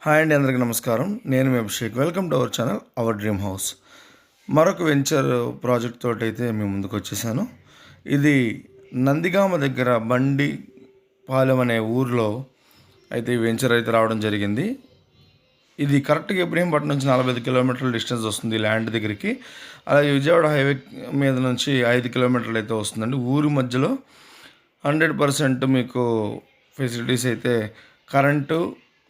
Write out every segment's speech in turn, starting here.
Hi అండి, అందరికీ నమస్కారం. నేను మీ Abhishek. Welcome to our channel our dream house. మరొక వెంచర్ ప్రాజెక్ట్ తోటి అయితే మేము ముందుకు వచ్చేసాను. ఇది నందిగామ దగ్గర బండి పాలెం అనే ఊరిలో అయితే ఈ వెంచర్ అయితే రావడం జరిగింది. ఇది కరెక్ట్గా ఇబ్రహీంపట్నం నుంచి 45 కిలోమీటర్ల డిస్టెన్స్ వస్తుంది ల్యాండ్ దగ్గరికి. అలాగే విజయవాడ హైవే మీద నుంచి 5 కిలోమీటర్లు అయితే వస్తుందండి. ఊరి మధ్యలో 100% మీకు ఫెసిలిటీస్ అయితే కరెంటు,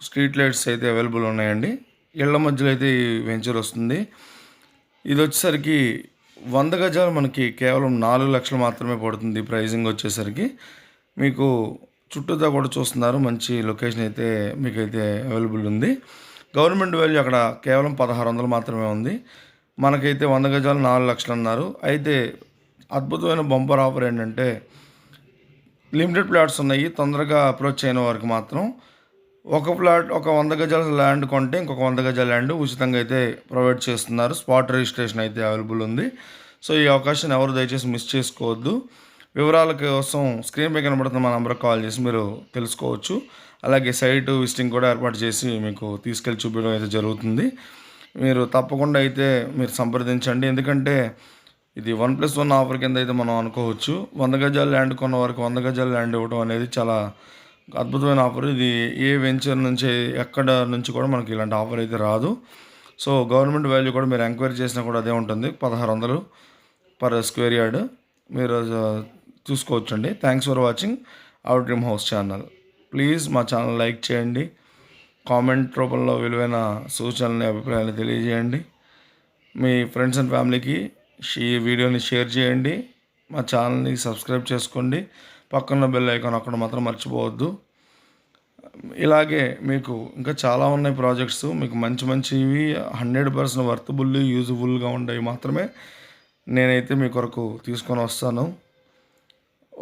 స్ట్రీట్ లైట్స్ అయితే అవైలబుల్ ఉన్నాయండి. ఇళ్ల మధ్యలో అయితే ఈ వెంచర్ వస్తుంది. ఇది వచ్చేసరికి 100 గజాలు మనకి కేవలం 4 లక్షలు మాత్రమే పడుతుంది. ప్రైజింగ్ వచ్చేసరికి మీకు చుట్టూతా కూడా చూస్తున్నారు, మంచి లొకేషన్ అయితే మీకైతే అవైలబుల్ ఉంది. గవర్నమెంట్ వాల్యూ అక్కడ కేవలం 1600 మాత్రమే ఉంది. మనకైతే 100 గజాలు 4 లక్షలు అన్నారు. అయితే అద్భుతమైన బంపర్ ఆఫర్ ఏంటంటే లిమిటెడ్ ప్లాట్స్ ఉన్నాయి. తొందరగా అప్రోచ్ అయిన వారికి మాత్రం ఒక ప్లాట్, ఒక 100 గజాల ల్యాండ్ కొంటే ఇంకొక 100 గజాల ల్యాండ్ ఉచితంగా అయితే ప్రొవైడ్ చేస్తున్నారు. స్పాట్ రిజిస్ట్రేషన్ అయితే అవైలబుల్ ఉంది. సో ఈ అవకాశాన్ని ఎవరు దయచేసి మిస్ చేసుకోవద్దు. వివరాల కోసం స్క్రీన్ పై కనబడుతున్న మా నెంబర్కి కాల్ చేసి మీరు తెలుసుకోవచ్చు. అలాగే సైట్ విజిటింగ్ కూడా ఏర్పాటు చేసి మీకు తీసుకెళ్ళి చూపించడం అయితే జరుగుతుంది. మీరు తప్పకుండా అయితే మీరు సంప్రదించండి. ఎందుకంటే ఇది 1+1 ఆఫర్ కింద అయితే మనం అనుకోవచ్చు. 100 గజాల ల్యాండ్ కొన్న వారికి 100 గజాల ల్యాండ్ ఇవ్వడం అనేది చాలా అద్భుతమైన ఆఫర్. ఇది ఏ వెంచర్ నుంచి ఎక్కడ నుంచి కూడా మనకి ఇలాంటి ఆఫర్ అయితే రాదు. సో గవర్నమెంట్ వాల్యూ కూడా మీరు ఎంక్వైరీ చేసినా కూడా అదే ఉంటుంది, 1600 పర్ స్క్వేర్ యార్డ్. మీరు చూసుకోవచ్చండి. Thanks for watching our dream house channel. Please మా ఛానల్ లైక్ చేయండి, కామెంట్ రూపంలో విలువైన సూచనలు, అభిప్రాయాలు తెలియజేయండి. మీ ఫ్రెండ్స్ అండ్ ఫ్యామిలీకి ఈ వీడియోని షేర్ చేయండి. మా ఛానల్ని సబ్స్క్రైబ్ చేసుకోండి. పక్కన బెల్ ఐకాన్ అక్కడ మాత్రం మర్చిపోవద్దు. ఇలాగే మీకు ఇంకా చాలా ఉన్నాయి ప్రాజెక్ట్స్. మీకు మంచి మంచివి 100% వర్తబుల్, యూజ్ఫుల్గా ఉండేవి మాత్రమే నేనైతే మీ కొరకు తీసుకొని వస్తాను.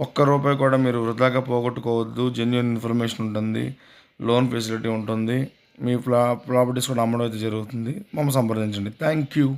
ఒక్క రూపాయి కూడా మీరు వృధాగా పోగొట్టుకోవద్దు. జెన్యూన్ ఇన్ఫర్మేషన్ ఉంటుంది, లోన్ ఫెసిలిటీ ఉంటుంది. మీ ప్రాపర్టీస్ కూడా అమ్మడం అయితే జరుగుతుంది. మమ్మల్ని సంప్రదించండి. Thank you.